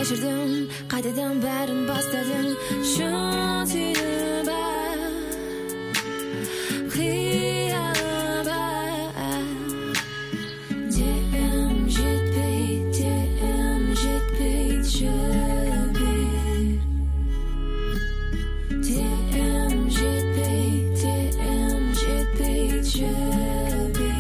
Geçirdim, kaydeden bärin bastadın. Şunu tüydü bak, kıyaba. Dem jetpeyt şöpür. Dem jetpeyt şöpür.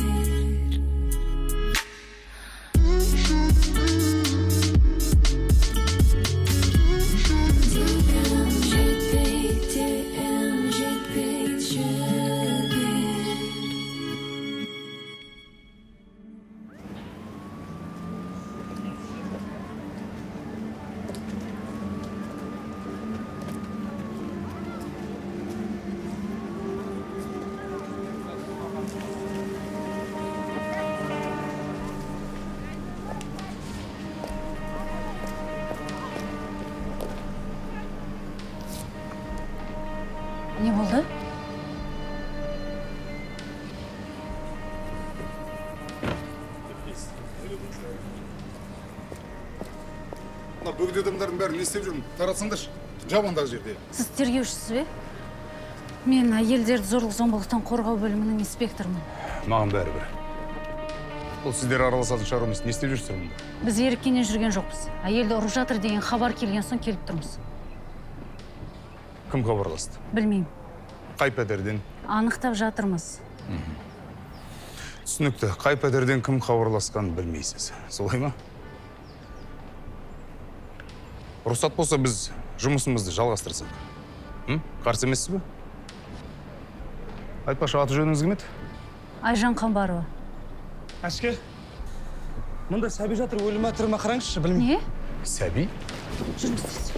Ne oldu? Mына бөгде адамдардың бәрін не істеп жүрмін? Таратсаңдаршы. Жабыңдар жерде. Сіз тергеушісіз бе? Мен әйелдерді зорлық-зомбылықтан қорғау бөлімінің инспекторымын. Маған бәрібір. Бұл сіздер араласатын шаруа емес. Не істеп жүрсіздер мұнда? Біз еріккеннен жүрген жоқпыз. Әйелді ұрып жатыр деген хабар келген соң келіп тұрмыз. Кім хабарласты? Білмеймін. Қай пәтерден? Анықтап жатырмыз. Түсінікті. Қай пәтерден кім хабарласқанын білмейсіз. Солай ма? Рұқсат болса біз жұмысымызды жалғастырсақ. Қарсы емессіз бе? Айтпашы, аты жөніңіз кім еді? Айжан Қамбарова. Әшке, мұнда сәби жатыр, өлі ма тірі ма қараңызшы, білмеймін. Не? Сәби? Жүріңіз сіз.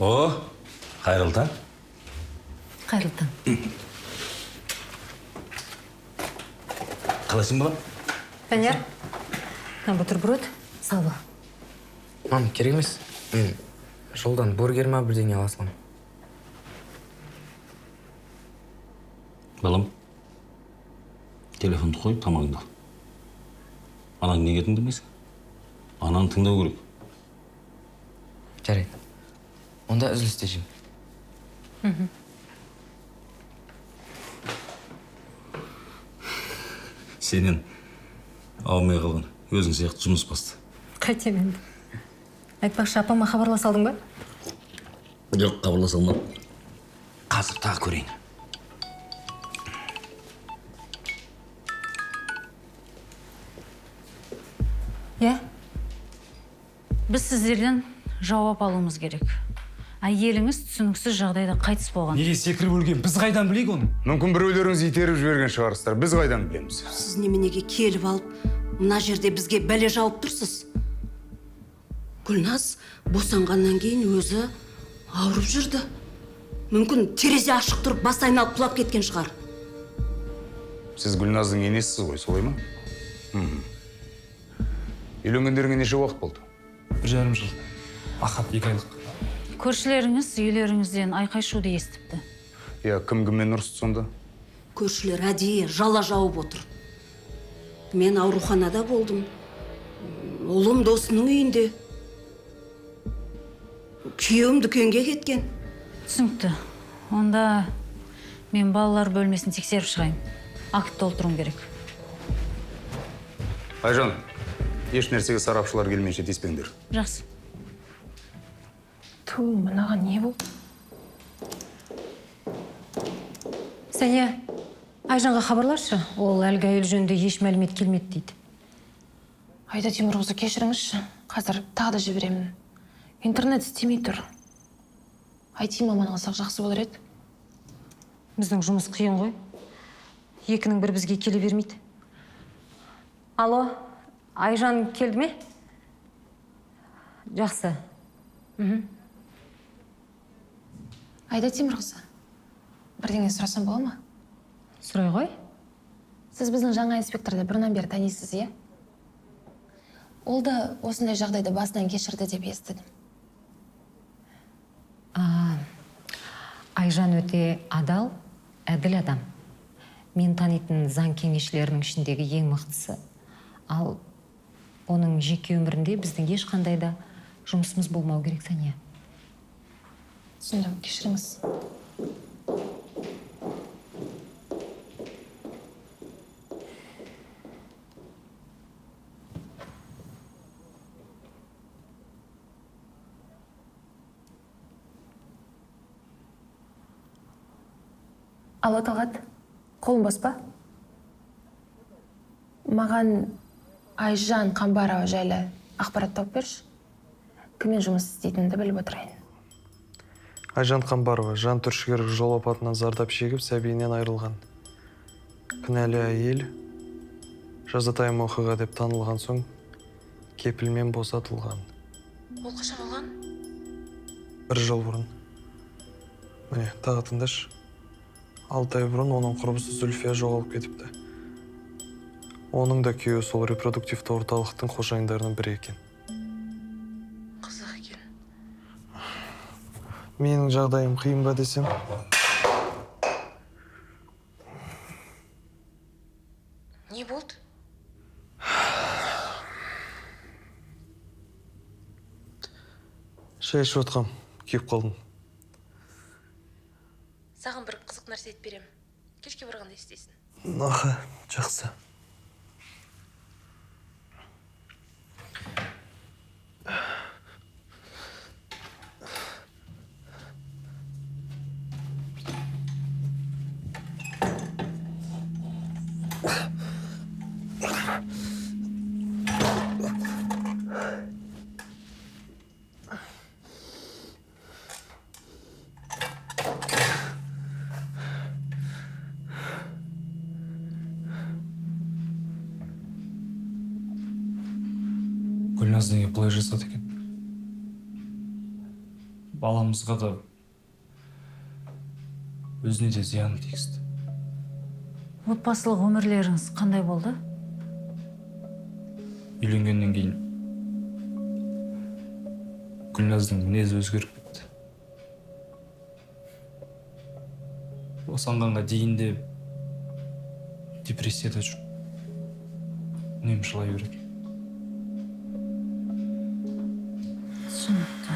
О, қайырлы таң. Қайырлы таң. Қалайсың балам? Пәнер, бутерброд, сало. Мам, керек емес. Мен жолдан бургер ма бірдеңе ала саламын. Балам, телефонды қой, тамағыңды ал. Анаң неге тыңдамайсың? Ананы тыңдау керек. Жарайды. Онда үзілісте жеймін. Сенен алмай қалған өзің сияқты жұмыс басты. Қайтем енді. Айтпақшы, апама хабарласа алдың ба? Жоқ, хабарласа алмадым. Қазір тағы көрейін. Иә? Біз сіздерден жауап алуымыз керек. Әйеліңіз түсініксіз жағдайда қайтыс болған. Неге секіріп өлген? Біз қайдан білейік оны? Мүмкін біреулеріңіз итеріп жіберген шығарсыздар. Біз қайдан білеміз? Сіз неменеге келіп алып, мына жерде бізге бәле жауып тұрсыз? Гүлназ босанғаннан кейін өзі ауырып жүрді. Мүмкін терезе ашық тұрып бас айналып құлап кеткен шығар. Сіз Гүлназдың енесісіз ғой, солай ма? Үйленгендеріңе неше уақыт болды? 1,5 жыл. Ахат 2 айлық. Көршілеріңіз үйлеріңізден айқай-шуды естіпті. Я кім-кіммен ұрысты сонда? Көршілер әдейі жала жауып отыр. Мен ауруханада болдым. Ұлым досының үйінде. Күйеуім дүкенге кеткен. Түсінікті. Онда мен балалар бөлмесін тексеріп шығайын. Акт толтыруым керек. Айжан, еш нәрсеге сарапшылар келмейінше тиіспеңдер. Жақсы. Ту, мынаған не бұл? Сәния, Айжанға хабарлашы. Ол әлгі әйел жөнінде еш мәлімет келмеді дейді. Айда Темірқызы, кешіріңізші. Қазір тағы да жіберемін. Интернет істемей тұр. IT маман алсақ жақсы болар еді. Біздің жұмыс қиын ғой. Екінің бір бізге келе бермейді. Алло, Айжан келді ме? Жақсы. Айда Темірқызы, бірдеңе сұрасам бола ма? Сұрай ғой. Сіз біздің жаңа инспекторды бұрыннан бері танисыз, иә? Ол да осындай жағдайды басынан кешірді деп естідім. Айжан өте адал, әділ адам. Мен танитын заң кеңесшілерінің ішіндегі ең мықтысы. Ал оның жеке өмірінде біздің ешқандай да жұмысымыз болмау керек, Сәния. Түсіндім, кешіріңіз. Алло, Талғат, қолың бос па? Маған Айжан Қамбарова жайлы ақпарат тауып берші. Кіммен жұмыс істейтінді біліп отырайын. Айжан Қамбарова жан түршігерлік жол апатынан зардап шегіп, сәбиінен айырылған. Кінәлі әйел жазатайым оқиға деп танылған соң кепілмен босатылған. Ол қашан болған? 1 жыл бұрын. Міне, тағы тыңдашы. 6 ай бұрын оның құрбысы Зүлфия жоғалып кетіпті. Оның да күйеуі сол репродуктивті орталықтың қожайындарының бірі екен. Қызық екен. Менің жағдайым қиын ба десем? Не болды? Шай ішіп отқам, күйіп қалдым. Саған бір қызық нәрсе етіп берем. Кешке барғанда істейсің. Аха, жақсы. Гүлназ неге бұлай жасады екен? Баламызға да өзіне де зиян тигізді. Отбасылық өмірлеріңіз қандай болды? Үйленгеннен кейін Гүлназдың мінезі өзгеріп кетті. Босанғанға дейін де депрессияда жүр. Үнемі жылай береді. Түсінікті.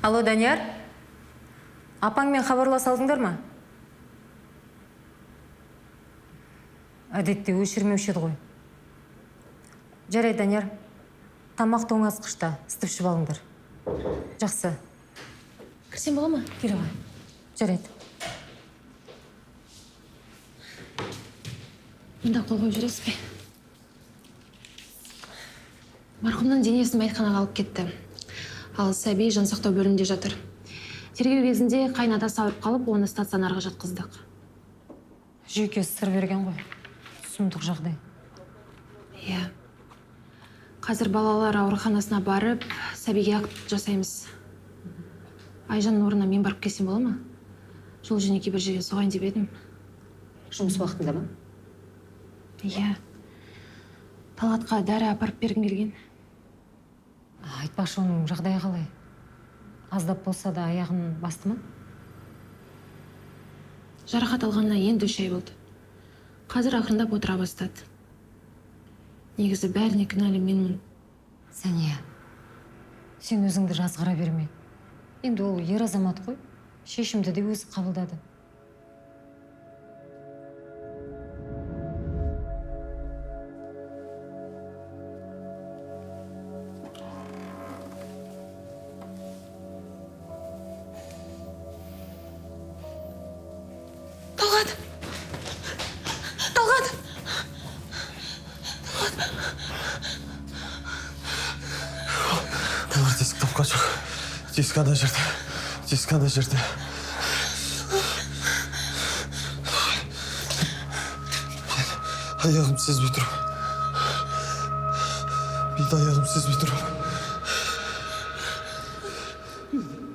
Алло, Данияр? Апаңмен хабарласа алдыңдар ма? Әдетте өшірмеуші еді ғой. Жарайды, Данияр. Тамақ тоңазытқышта, ысытып ішіп алыңдар. Жақсы. Кірсем бола ма? Келе ғой. Жарайды. Мұнда қол қойып жүресіз бе? Марқұмның денесін мәйітханаға алып кетті. Ал сәби жансақтау бөлімінде жатыр. Тергеу кезінде қайнатасы ауырып қалып, оны стационарға жатқыздық. Жүйкесі сыр берген ғой. сұмдық жағдай. Иә. Қазір балалар ауруханасына барып, сәбиге акт жасаймыз. Айжанның орнына мен барып келсем бола ма? Жол жөнекей бір жерге соғайын деп едім. Жұмыс уақытында ма? Иә. Талғатқа дәрі апарып бергім келген. Айтпақшы, оның жағдайы қалай? Аздап болса да аяғын басты ма? Жарақат алғанына енді 3 ай болды. Қазір ақырындап отыра бастады. Негізі бәріне кінәлі менмін. Сәния, сен өзіңді жазғыра берме. Енді ол ер азамат қой. Шешімді де өзі қабылдады. Талғат! Талғат! Олар тесік тапқан жоқ. Тесік ана жерде. Тесік ана жерде. Аяғым сезбей тұр. Мен аяғым сезбей тұр.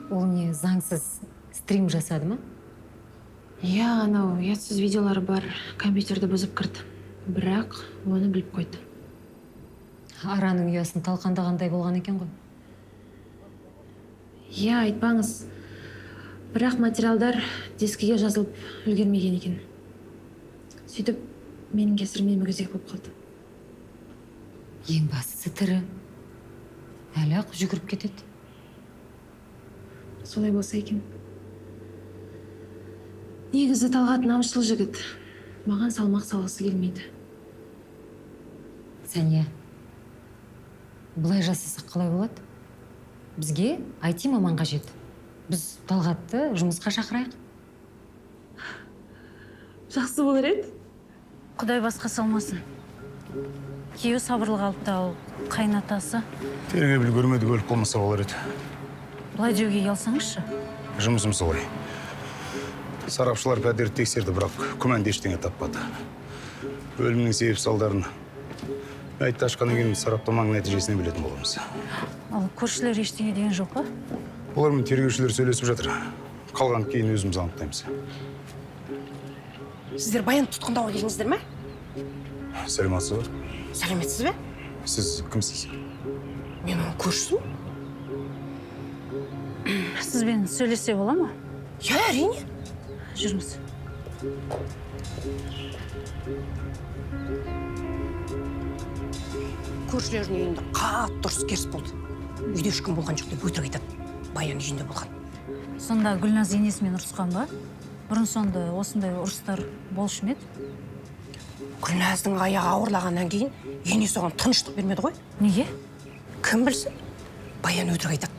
Ол не, заңсыз стрим жасады ма? Иә, анау ұятсыз видеолары бар, компьютерді бұзып кірді. Бірақ оны біліп қойды. Араның ұясын талқандағандай болған екен ғой. Иә, айтпаңыз. Бірақ материалдар дискіге жазылып үлгермеген екен. Сөйтіп, менің кесірімнен мүгедек болып қалды. Ең бастысы тірі. Әлі ақ жүгіріп кетеді. Солай болса екен. Негізі Талғат намысшыл жігіт. Маған салмақ салғысы келмейді. Сәния, бұлай жасасақ қалай болады? Бізге IT маман қажет. Біз Талғатты жұмысқа шақырайық. Жақсы болар еді. Құдай басқа салмасын. Күйеуі сабырлы қалыпты, ал қайнатасы. Тергеп үлгермеді, өліп қалмаса болар еді. Бұлай деуге ұялсаңызшы. Жұмысым солай. Сарапшылар пәтерді тексерді, бірақ күмәнді ештеңе таппады. Өлімнің себеп салдарын мәйітті ашқаннан кейін сараптаманың нәтижесіне білетін боламыз. Ал көршілер ештеңе деген жоқ па? Олармен тергеушілер сөйлесіп жатыр. Қалған кейін өзіміз анықтаймыз. Сіздер баян тұтқындауға келдіңіздер ме? Сәлеметсіз ба? Сәлеметсіз бе? Сіз кімсіз? Мен оның көршісімін. Сізбен сөйлесе бола ма? Иә, әрине. Жүріңіз. Көршілердің үйінде қатты ұрыс керіс болды. Үйде ешкім болған жоқ деп өтірік айтады. Баян үйінде болған. Сонда Гүлназ енесімен ұрысқан ба? Бұрын сонда осындай ұрыстар болушы ма еді? Гүлназдың аяғы ауырлағаннан кейін енесі оған тыныштық бермеді ғой. Неге? Кім білсін? Баян өтірік айтады.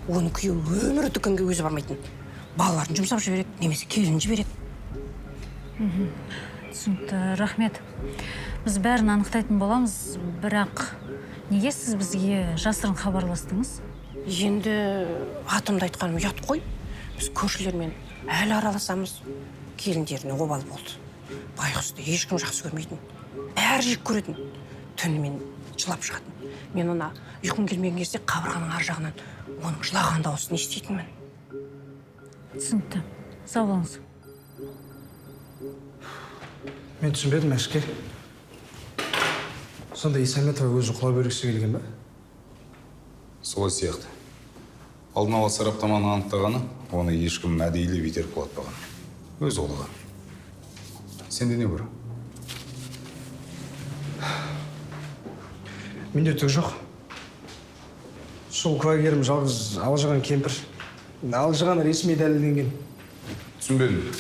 Оның күйеуі өмірі дүкенге өзі бармайтын. Балаларын жұмсап жібереді, немесе келін жібереді. Түсінікті, рахмет. Біз бәрін анықтайтын боламыз, бірақ неге сіз бізге жасырын хабарластыңыз? Енді атымды айтқаным ұят қой. Біз көршілермен әлі араласамыз. Келіндеріне обал болды. Байғұсты ешкім жақсы көрмейтін. Бәрі жек көретін. Түнімен жылап шығатын. Мен ona ұйқым келмеген кезде қабырғаның ар жағынан оның жылаған дауысын еститінмін. Түсінікті. Сау болыңыз. Мен түсінбедім, әшке. Сонда Исаметова өзі құлап өргісі келген ба? Солай сияқты. Алдын ала сараптаманы анықтағаны, оны ешкім әдейілеп итеріп құлатпаған. Өз олығы. Сенде не бар? Менде түк жоқ. Сол куәгерім жалғыз алжыған кемпір. Алжыған ресми дәлелденген. Түсінбедім.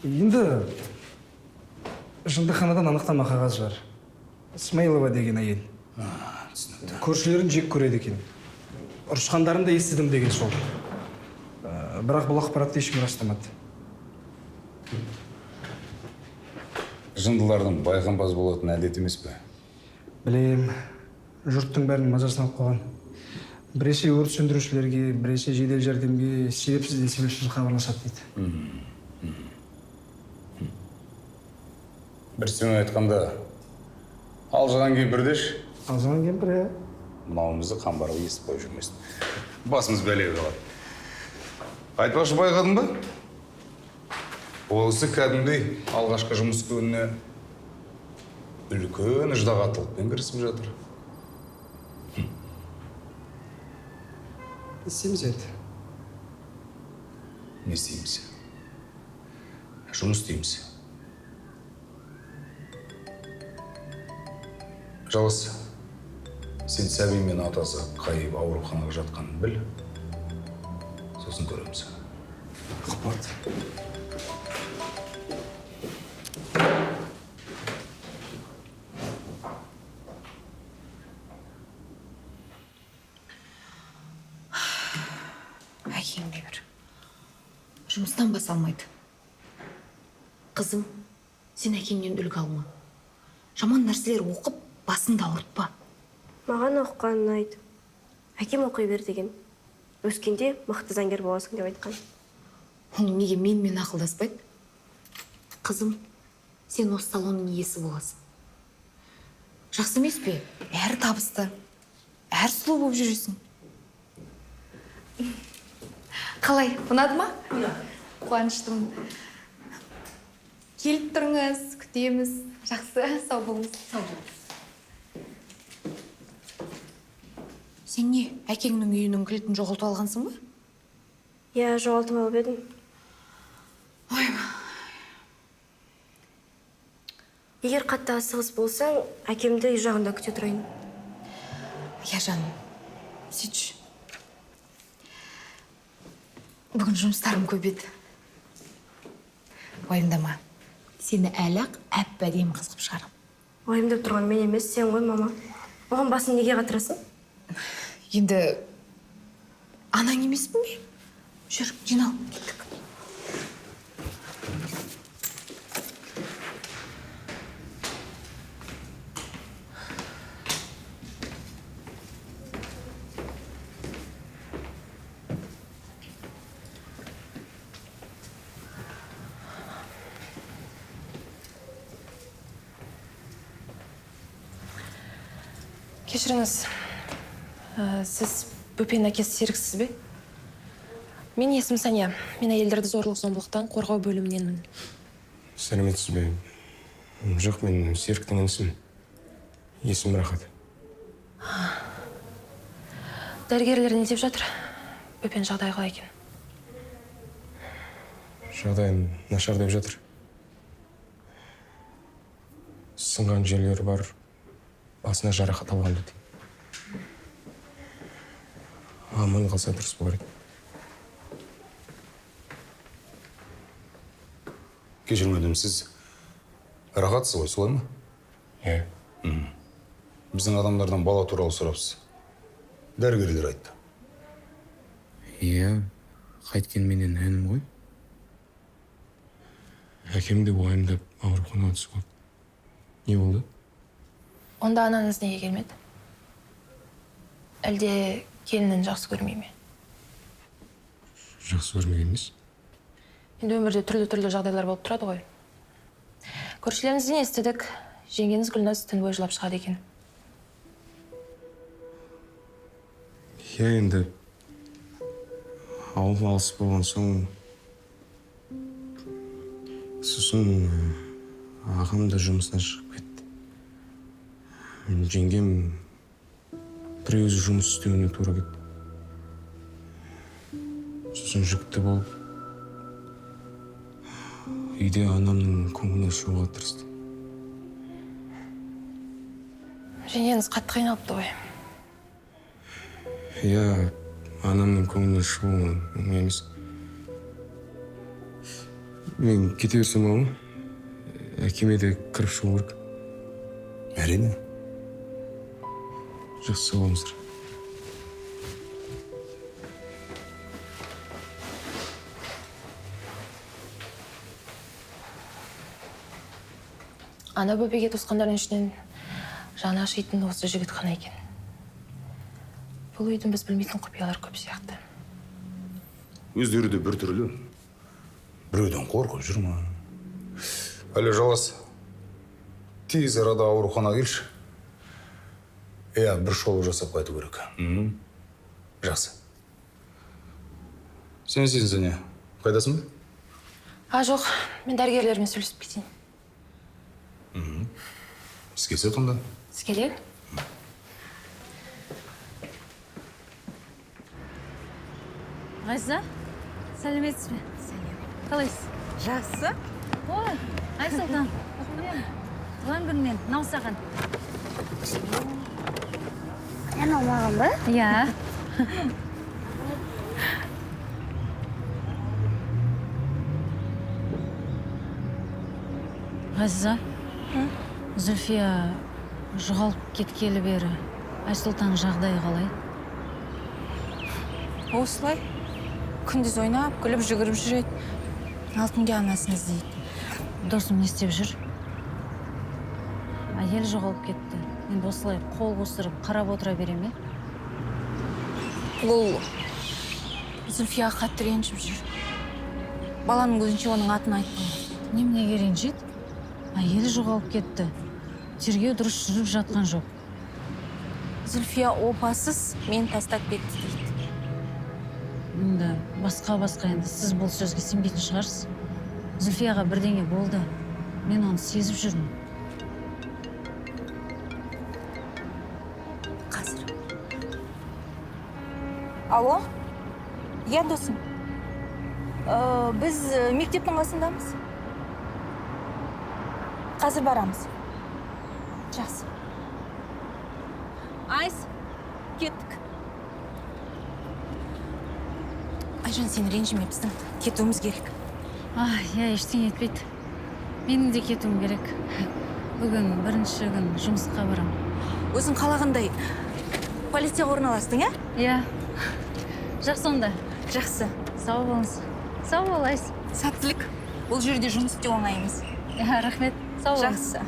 Енді жындыханадан анықтама қағаз бар. Смайлова деген әйел. Түсінікті. Көршілерін жек көреді екен. Ұрысқандарын да естідім деген сол. Бірақ бұл ақпаратты ешкім растамады. Жындылардың байқампаз болатын әдет емес пе? Білем, жұрттың бәрін мазасын алып қойған. Біресе өрт сөндірушілерге, біресе жедел жәрдемге себепсіз де себепсіз хабарласады дейді. бір сөң айтқанда алжыған кемпір деші. Алжыған кемпір, иә. Мынауымызды қамбарға естіп қойып жүрмесін. Басымыз бәлеге қалады. Айтпақшы байқадың ба? Ол кісі кәдімгідей алғашқы жұмыс күніне үлкен ыждағаттылықпен кірісіп жатыр. Не істейміз енді? Не істейміз? Жұмыс істейміз. Жалғыз, сен сәби мен атасы қайып ауруханаға жатқанын біл. Сосын көреміз. Қыпат. Әкең де бір жұмыстан баса алмайды. Қызым, сен әкеңнен үлгі алма. Жаман нәрселер оқып, басыңды ауыртпа. Маған оқыған ұнайды. Әкем оқи бер деген. Өскенде мықты заңгер боласың деп айтқан. Ол неге менімен ақылдаспайды? Қызым, сен осы салонның иесі боласың. Жақсы емес пе? Әр табысты, әр сұлу болып жүресің. Қалай, ұнады ма? Қуаныштым. Келіп тұрыңыз, күтеміз. Жақсы, сау болыңыз. Сау болыңыз. Сен не, әкеңнің үйінің кілтін жоғалтып алғансың ба? Я жоғалтып алып едім. Ойма. Егер қатты асығыс болсаң, әкемді үй жағында күте тұрайын. Я жаным, сөйтші. Бүгін жұмыстарым көп еді. Уайымдама. Сені әлі-ақ әп-әдемі қызғып шығарам. Уайымдап тұрған мен емес, сен ғой, мама. Оған басын неге қатырасың? Енді анаң емеспін бе? Жүр, жинал, кеттік. Кешіріңіз, сіз Бөпенің әкесі серіксіз бе? Мен есім Сания. Мен әйелдерді зорлық-зомбылықтан қорғау бөліміненмін. Сәлеметсіз бе? Жоқ, мен Серіктің інісімін. Есім Рахат. Дәрігерлер не деп жатыр? Бөпен жағдайы қалай екен? Жағдайын нашар деп жатыр. Сынған жерлері бар, басына жарақат алған деді. Аман қалса дұрыс болар еді. Кешірмедім, сіз Рахатсыз ғой, солай ма? Иә. Біздің адамдардан бала туралы сұрапсыз. Дәрігерлер айтты. Иә, қайткен менен әнім ғой. Әкем де уайымдап ауруханаға түсіп қалды. Не болды? Онда анаңыз неге келмеді? Әлде келінін жақсы көрмей ме? Жақсы көрмеген емес. Енді өмірде түрлі жағдайлар болып тұрады ғой. Көршілеріңізден естідік, жеңгеңіз Гүлназ түн бойы жылап шығады екен. Иә, енді ауыл алыс болған соң, сосын ағам да жұмысына шығып кетті. Жеңгем бір өзі жұмыс істеуіне тура кетті. Сосын жүкті болып, үйде анамның көңіліне шығуға тырысты. Жеңгеңіз қатты қиналыпты ғой. Иә, анамның көңіліне шығуы оңай емес. Мен кете берсем ау, әкеме де кіріп шығу керек. Әрине. Жақсы болыңыздар. Ана Бөпеге туысқандардың ішінен жаны ашитын осы жігіт қана екен. Бұл үйдің біз білмейтін құпиялар көп сияқты. Өздері де бір түрлі. Біреуден қорқып жүр ма? Әлі жалғас. тез арада аурухана келші. Иә, бір шолу жасап қайту керек. Жақсы. Сен не? Қайдасың ба? Жоқ, мен дәрігерлермен сөйлесіп кетейін. Іске онда. Келейік. Ғайза, сәлеметсіз бе? Қалайсыз? Жақсы. Ой, Айсұлтан. Туған күнмен, мынау саған. Ән алмаған ба? Иә. Ғазиза, Зүлфия жоғалып кеткелі бері Айсұлтан жағдайы қалай? Осылай. Күндіз ойнап, күліп жүгіріп жүреді. Алтынге анасын іздейді. Досым не істеп жүр? Әйел жоғалып кетті. Енді осылай қол қусырып қарап отыра бере ме? Ол Зүлфияға қатты ренжіп жүр. Баланың көзінше оның атын айтпаған. Неменеге ренжиді? Әйел жоғалып кетті. Тергеу дұрыс жүріп жатқан жоқ. Зүлфия опасыз мен тастап кетті дейді. Мұнда басқа енді сіз бұл сөзге сенбейтін шығарсыз. Зүлфияға бірдеңе болды. Мен оны сезіп жүрмін. Қазір. Алло? Иә, досым. Біз мектептің қасындамыз. Қазір барамыз. Жақсы. Айс, кеттік. Айжан, сен ренжіме, біздің кетуіміз керек. Иә, ештеңе етпейді. Менің де кетуім керек. Бүгін бірінші күн жұмысқа барам. Өзің қалағандай полицияға орналастың, ә? Иә. Жақсы онда. Жақсы. Сау болыңыз. Сау болайсыз. Сәттілік. Бұл жерде жұмыс істеу оңай емес. Иә, рахмет. Сау болыңыз. Жақсы.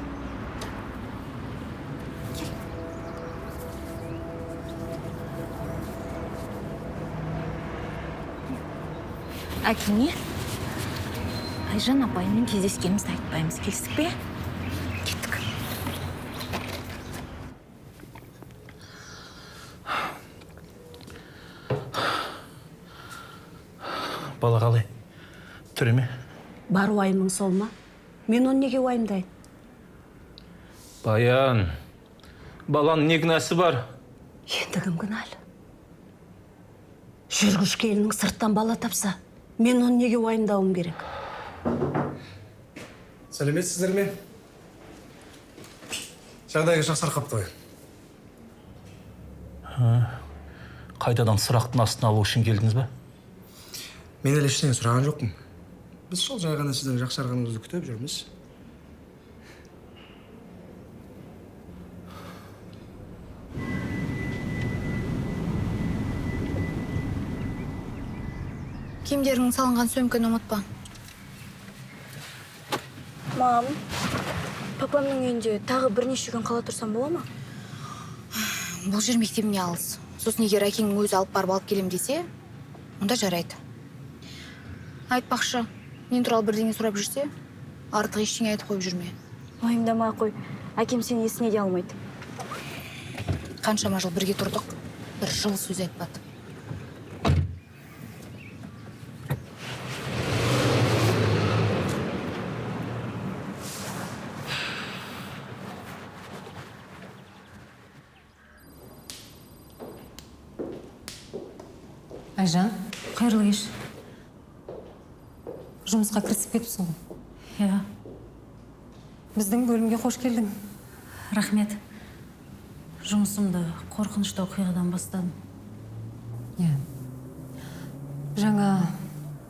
Әкеңе Айжан апаймен кездескенімізді айтпаймыз. Келістік пе? Кеттік. Бала қалай? Түрі ме? Бар уайымың сол ма? Мен оны неге уайымдайын? Баян, баланың не кінәсі бар? Енді кім кінәлі? Жүргіш келінің сырттан бала тапса, мен оны неге уайымдауым керек? Сәлеметсіздер ме? Жағдайға жақсарып қапты ғой. Қайтадан сұрақтың астына алу үшін келдіңіз бе? Мен әлі ештеңе сұраған жоқпын. Біз сол жай ғана сіздің жақсарғаныңызды күтіп жүрміз. Киімдерің салынған сөмкені ұмытпа. Мам, папамның үйінде тағы бірнеше күн қала тұрсам бола ма? Бұл жер мектебіне алыс. Сосын егер әкеңнің өзі алып барып алып келем десе, онда жарайды. Айтпақшы, мен туралы бірдеңе сұрап жүрсе, артық ештеңе айтып қойып жүрме. Уайымдама қой, әкем сені есіне де алмайды. Қаншама жыл бірге тұрдық, бір жыл сөз айтпады. Айжан, Қайырлы кеш. жұмысқа кірісіп кетіпсің ғой. Иә, Біздің бөлімге қош келдің. рахмет. Жұмысымды қорқынышты оқиғадан бастадым. Иә. Жаңа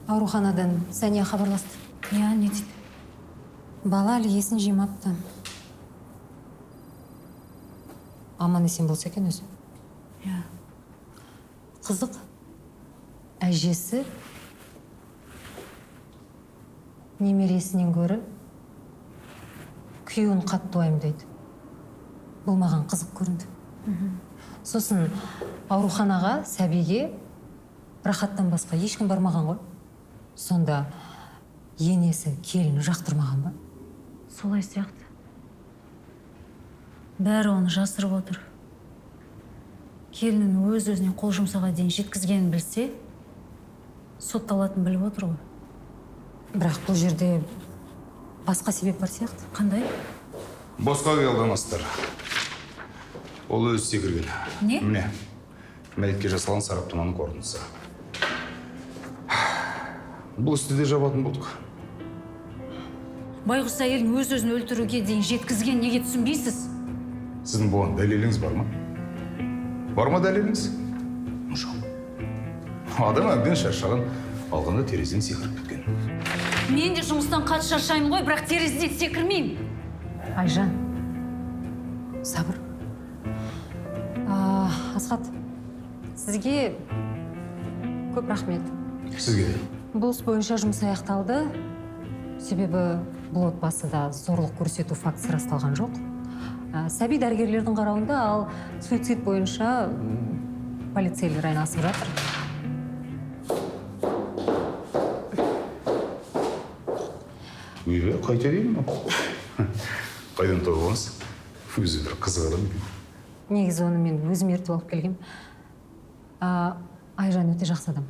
ауруханадан Сәния хабарласты. Иә, не дейді? Бала әлі есін жимапты. Аман есен болса екен өзі. Иә. Қызық. Әжесі немересінен гөрі күйеуін қатты уайымдайды. Бұл маған қызық көрінді. Сосын ауруханаға сәбиге рахаттан басқа ешкім бармаған ғой. Сонда енесі келіні жақтырмаған ба? Солай сияқты. бәрі оны жасырып отыр. Келінін өз-өзіне қол жұмсауға дейін жеткізгенін білсе, сотталатынын біліп отыр ғой. Бірақ бұл жерде басқа себеп бар сияқты. Қандай? Босқа келдіңіздер. Ол өзі секірген. Не? Міне, мәйітке жасалған сараптаманың қорытындысы. Бұл істі де жабатын болдық. Байғұс әйелін өз-өзін өлтіруге дейін жеткізген неге түсінбейсіз? Сіздің бұған дәлеліңіз бар ма? Бар ма дәлеліңіз? Жоқ. Адам әбден шаршаған, алғанда терезеден секіріп кеткен. Мен де жұмыстан қатты шаршаймын ғой, бірақ терезеден секірмеймін. Айжан, сабыр. Асхат, сізге көп рахмет. Сізге де. Бұл іс бойынша жұмыс аяқталды. Себебі бұл отбасыда зорлық көрсету фактісі расталған жоқ. Сәби дәрігерлердің қарауында, ал суицид бойынша полицейлер айналысып жатыр. Қайта деймін ма? Қайдан табылғаныз? Өзі бір қызық адам екен. Негізі оны мен өзім ертіп алып келгем. Айжан өте жақсы адам.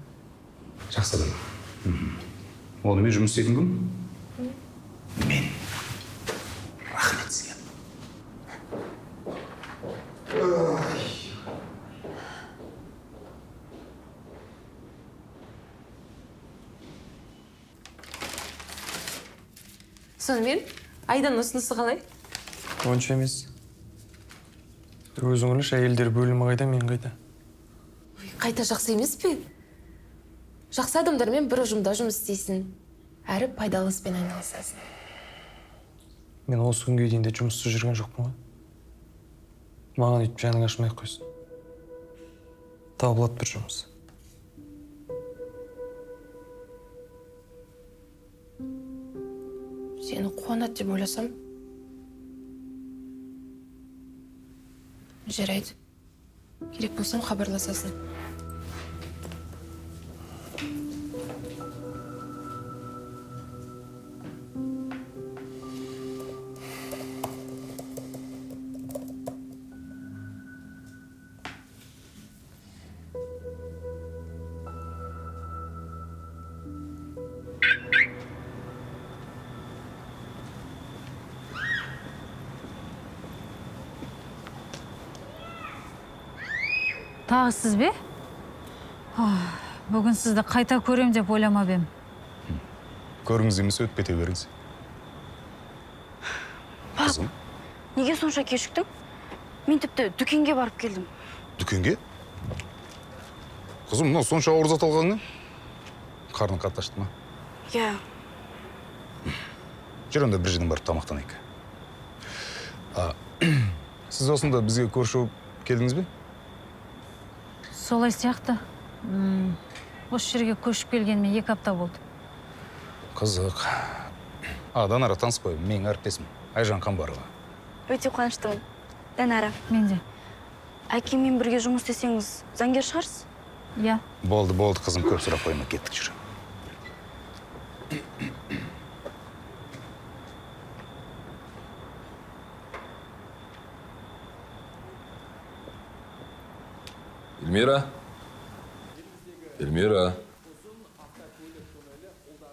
Жақсы адам. Онымен жұмыс істейтін кім? Мен. Рахмет сізге. Сонымен, Айдан ұсынысы қалай? Онша емес. Өзің ойлашы, әйелдер бөлімі қайда, мен қайда. Қайта жақсы емес пе? Жақсы адамдармен бір ұжымда жұмыс істейсің. Әрі пайдалы іспен айналысасың. Мен осы күнге дейін де жұмыссыз жүрген жоқпын ғой. Маған өйтіп жаның ашмай қойсын. Табылады бір жұмыс. Сені қуанады деп ойласам. Жарайды. Керек болсам хабарласасың. Тағы сіз бе? Бүгін сізді қайта көрем деп ойламап ем. Көріңіз емес, өтпете беріңіз. Қызым? Неге сонша кешіктің? Мен тіпті дүкенге барып келдім. Дүкенге? Қызым, мынау сонша ауыр зат алғаны? Қарның қатты ашты ма? Иә. Жүр онда бір жерден барып тамақтанайық. Сіз осында бізге көрші болып келдіңіз бе? Солай сияқты. Осы жерге көшіп келгеніме 2 апта болды. Қызық. Данара таныс қой, менің әріптесім. Айжан Қамбарова. Өте қуаныштымын. Данара. Мен де. Әкеммен бірге жұмыс істесеңіз, заңгер шығарсыз? Иә. Болды, қызым, көп сұрақ қойма, кеттік жүр.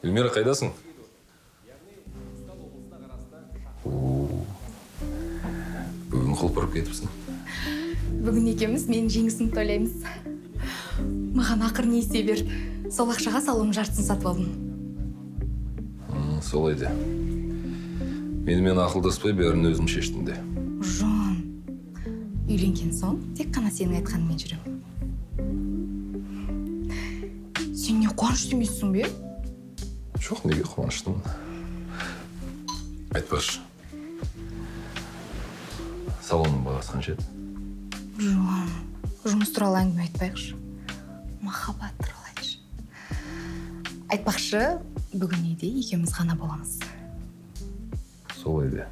Эльмира, қайдасың? Бүгін құлпырып кетіпсің. Бүгін екеуміз менің жеңісін тойлаймыз. Маған ақыр несие берді. Сол ақшаға салонның жартысын сатып алдым. Солай де. Менімен ақылдаспай бәрін өзім шештім де. Жон, үйленген соң тек қана сенің айтқаныңмен жүрем. Сен не қуанышты емессің бе? Жоқ, неге қуаныштымын. Айтпашы. Салонның бағасы қанша еді? Жон, жұмыс туралы әңгіме айтпайықшы. Махаббат туралы айтшы. Айтпақшы, бүгін үйде екеуміз ғана боламыз. Солай де.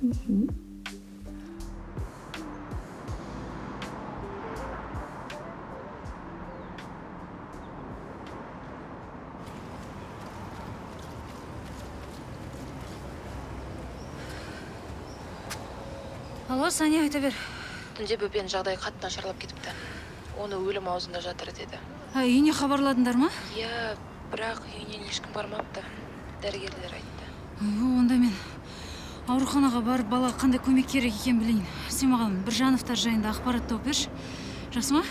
Алло, Саня, айта бер. түнде бөпенің жағдайы қатты нашарлап кетіпті. Оны өлім аузында жатыр деді. Үйіне хабарладыңдар ма? Иә, бірақ үйінен ешкім бармапты. Дәрігерлер айтты. Онда мен ауруханаға барып балаға қандай көмек керек екен білейін. Сен маған Біржановтар жайында ақпарат тауып берші. Жақсы ма?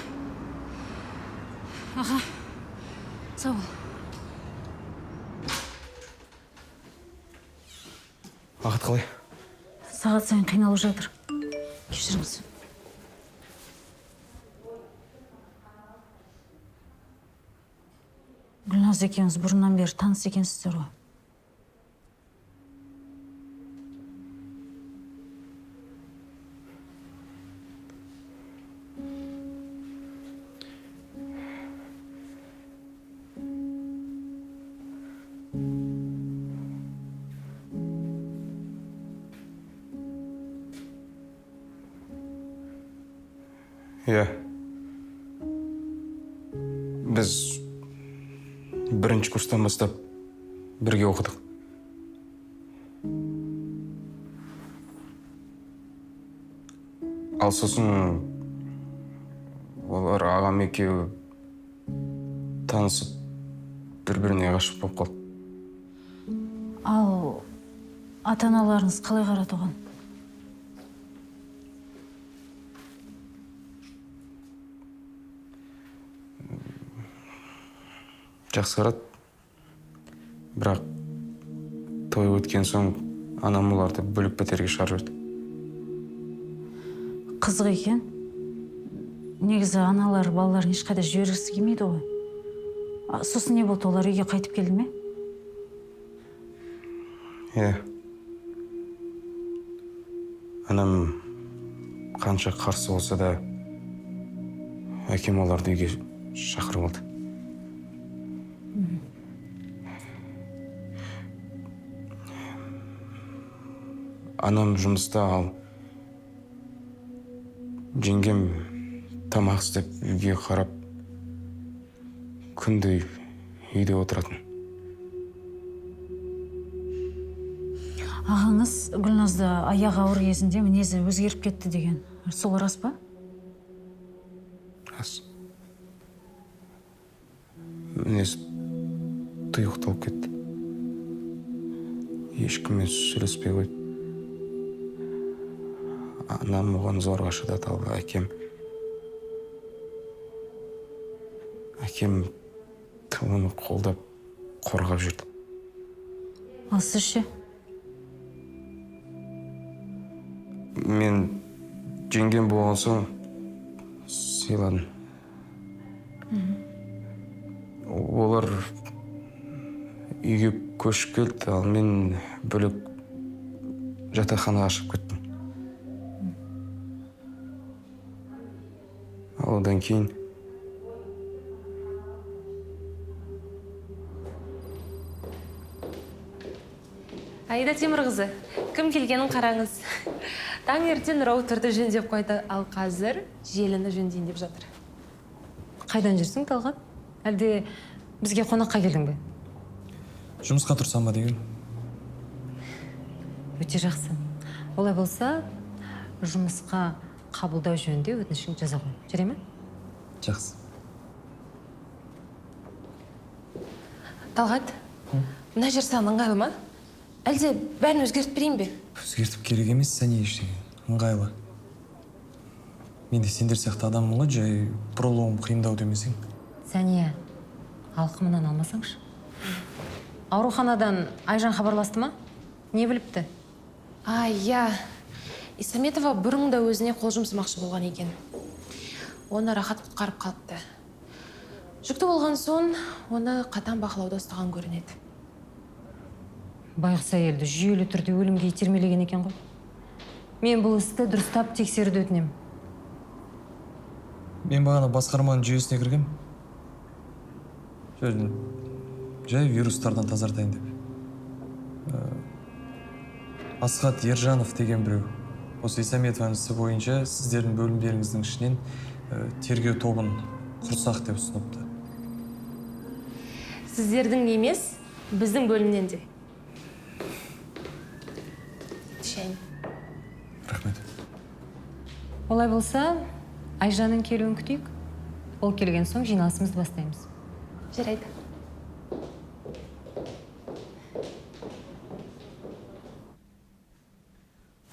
Аға, сау бол. Ақыт қалай? Сағат сайын қиналып жатыр. Кешіріңіз. Гүлназ екеуіңіз бұрыннан бері таныс екенсіздер ғой. Иә. Біз бірінші курстан бастап бірге оқыдық. Ал сосын олар ағам екеуі танысып бір-біріне ғашық болып қалды. Ал ата-аналарыңыз қалай қарады оған? Жақсы қарады. Бірақ той өткен соң анам оларды бөліп пәтерге шығарып жіберді. Қызық екен. Негізі аналар балаларын ешқайда жібергісі келмейді ғой. Сосын не болды, олар үйге қайтып келді ме? Иә. Анам қанша қарсы болса да әкем оларды үйге шақырып алды. Анам жұмыста, ал жеңгем тамақ істеп үйге қарап күнде үйде отыратын. Ағаңыз Гүлназды аяғы ауыр кезінде мінезі өзгеріп кетті деген. Сол рас па? Рас. Мінез тұйықталып кетті. Ешкіммен сөйлеспей қойды. Анам оған зорға шыдады, ал әкем оны қолдап қорғап жүрді. Ал сіз ше? Мен жеңгем болған соң сыйладым. Олар үйге көшіп келді, ал мен бөлек жатақханаға шығып кеттім. Одан кейін Айда Темір қызы, кім келгенін қараңыз. Таңертең роутерді жөндеп қойды, ал қазір желіні жөндейін деп жатыр. Қайдан жүрсің, Талғат? Әлде бізге қонаққа келдің бе? Жұмысқа тұрсам ба деген? Өте жақсы. Олай болса, жұмысқа қабылдау жөнінде өтінішін жаза қой. Жүре ме? Жақсы. Талғат, мына жер саған ыңғайлы ма? Әлде бәрін өзгертіп берейін бе? Өзгертіп керек емес, сәне ештеңе. Ыңғайлы. Мен де сендер сияқты адаммын ғой, жай бұрылуым қиындау демесең. Сәния, алқымынан алмасаңшы. Ауруханадан Айжан хабарласты ма? Не біліпті? Иә. Исаметова бұрын да өзіне қол жұмсамақшы болған екен. Оны рахат құтқарып қалыпты. Жүкті болған соң, оны қатаң бақылауда ұстаған көрінеді. Байғұс әйелді жүйелі түрде өлімге итермелеген екен ғой. Мен бұл істі дұрыстап тексеруді өтінемін. Мен бағана басқарманың жүйесіне кіргем. Жай вирустардан тазартайын деп. Асхат Ержанов деген біреу. Осы Исаметованың ісі бойынша сіздердің бөлімдеріңіздің ішінен тергеу тобын құрсақ деп ұсыныпты. Сіздердің емес, біздің бөлімнен де. Рахмет. Олай болса, Айжанның келуін күтейік. Ол келген соң жиналысымызды бастаймыз. Жарайды.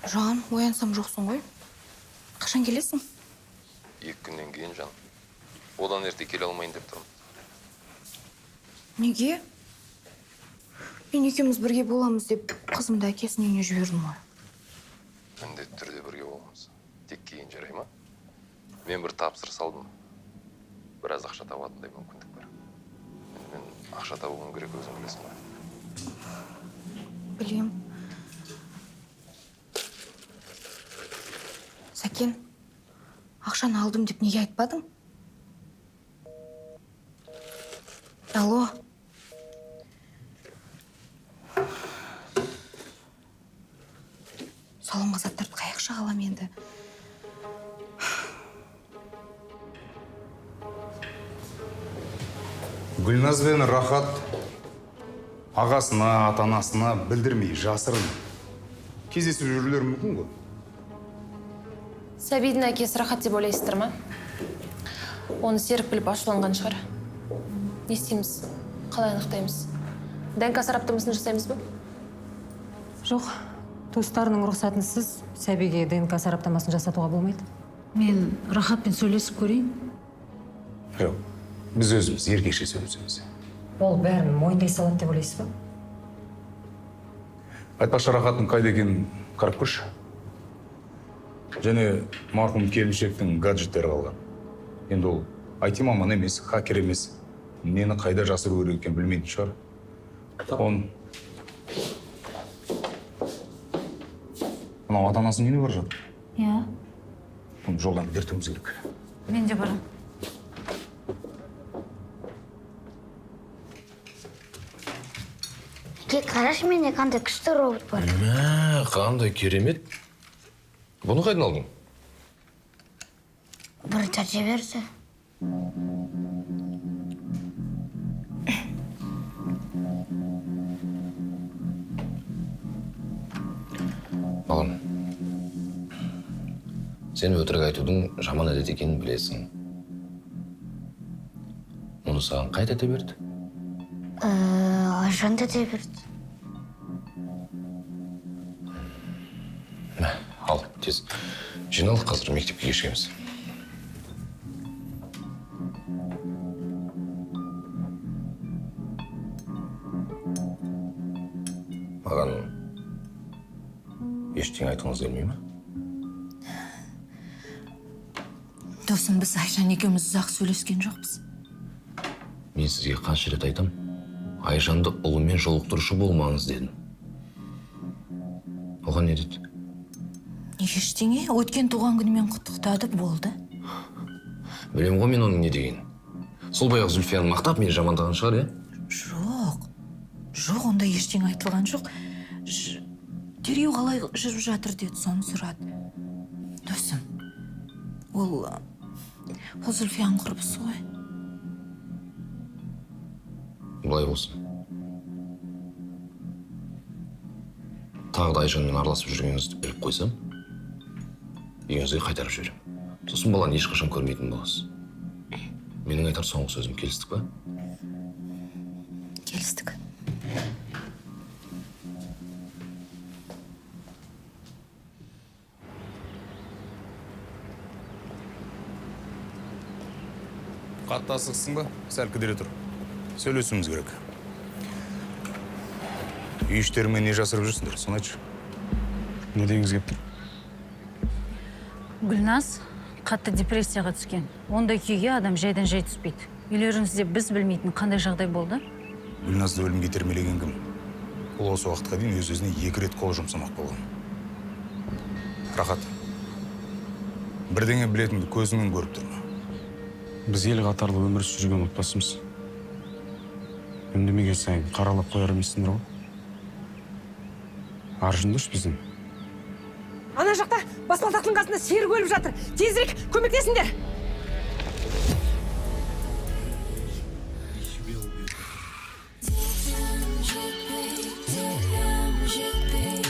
Жан, оянсам жоқсың ғой. Қашан келесің? 2 күннен кейін, жан. Одан ерте келе алмайын деп тұрмын. Неге? Мен екеуміз бірге боламыз деп қызымды әкесінің үйіне жібердім ғой. Міндетті түрде бірге боламыз. Тек кейін жарай ма? Мен бір тапсырыс алдым. Біраз ақша табатындай мүмкіндік бар. Мен ақша табуым керек, өзің білесің ғой. Білем. Сәкен, ақшаны алдым деп неге айтпадың? Алло. Салонға заттарды қай ақша алам енді? Гүлназ бен Рахат ағасына, ата-анасына білдірмей, жасырын кездесіп жүрулері мүмкін ғой. Сәбидің әкесі Рахат деп ойлайсыздар ма? Оны серік біліп ашуланған шығар. Не істейміз? Қалай анықтаймыз? ДНК сараптамасын жасаймыз ба? Жоқ, туыстарының рұқсатынсыз сәбиге ДНК сараптамасын жасатуға болмайды. Мен Рахатпен сөйлесіп көрейін. Жоқ, біз өзіміз еркекше сөйлесеміз. Ол бәрін мойындай салады деп ойлайсыз ба? Айтпақшы, Рахаттың қайда екенін қарап көрші. Және марқұм келіншектің гаджеттері қалған. Енді ол IT маман емес, хакер емес. Нені қайда жасыру керек екенін білмейтін шығар. Мынау ата-анасының үйіне бар жатыр. Иә. Оны жолдан кідіртуіміз керек. Мен де барам. Қарашы, менде қандай күшті робот бар. Қандай керемет. Бұны қайдан алдың? Бір тәрже берді. Балам, сен өтірік айтудың жаман әдет екенін білесің. Мұны саған қай тәте берді? Айжан тәте берді. Ал, тез. Жиналдық, қазір мектепке кешеміз. Маған ештеңе айтқыңыз келмей ме? Досым, біз Айжан екеуміз ұзақ сөйлескен жоқпыз. Мен сізге қанша рет айтам, Айжанды ұлымен жолықтырушы болмаңыз дедім. Оған не деді? Ештеңе, өткен туған күнімен құттықтады, болды. Білем ғой мен оның не деген. Сол баяғы Зүлфияны мақтап мені жамандаған шығар, е? Жоқ, онда ештеңе айтылған жоқ. Дереу қалай жүріп жатыр деді, соны сұрады. Досым, ол Зүлфияның құрбысы ғой. Былай болсын. Тағы да Айжанмен араласып жүргеніңізді біліп қойсам, үйіңізге қайтарып жіберем. Сосын баланы ешқашан көрмейтін боласыз. Менің айтар соңғы сөзім, келістік па? Келістік. Қатты асықсың ба? Сәл кідіре тұр. Сөйлесуіміз керек. Үй іштеріңмен не жасырып жүрсіңдер, соны айтшы. Не дегіңіз кепті? Гүлназ қатты депрессияға түскен. Ондай күйге адам жайдан жай түспейді. Үйлеріңізде біз білмейтін қандай жағдай болды? Гүлназды өлімге итермелеген кім? Ол осы уақытқа дейін өз-өзіне 2 рет қол жұмсамақ болған. Рахат, бірдеңе білетінді көзіңмен көріп тұрма. Біз ел қатарлы өмір сүрген отбасымыз. Үндемеген сайын қаралап қояр емессіңдер ғой? Аржындыш біздің. Ана жақта баспалдақтың қасында сиыр өліп жатыр. Тезірек көмектесіңдер. Жетпей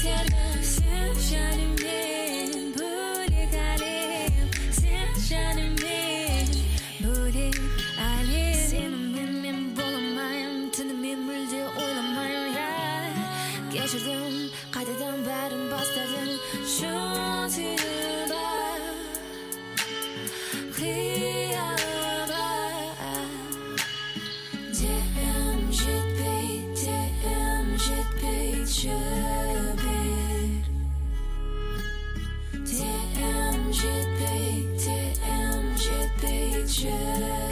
сердым. Сен жаныммен бөлек әлем. Сен жаныммен бөлек әлем. Сенімен мен бола алмаймын, түнімен мүлде ойламаймын. Кешірдім, қайтадан бәрін бастадым. Шын сүйіп қиялға. Дем жетпейді жібер. Дем жетпейді жібер.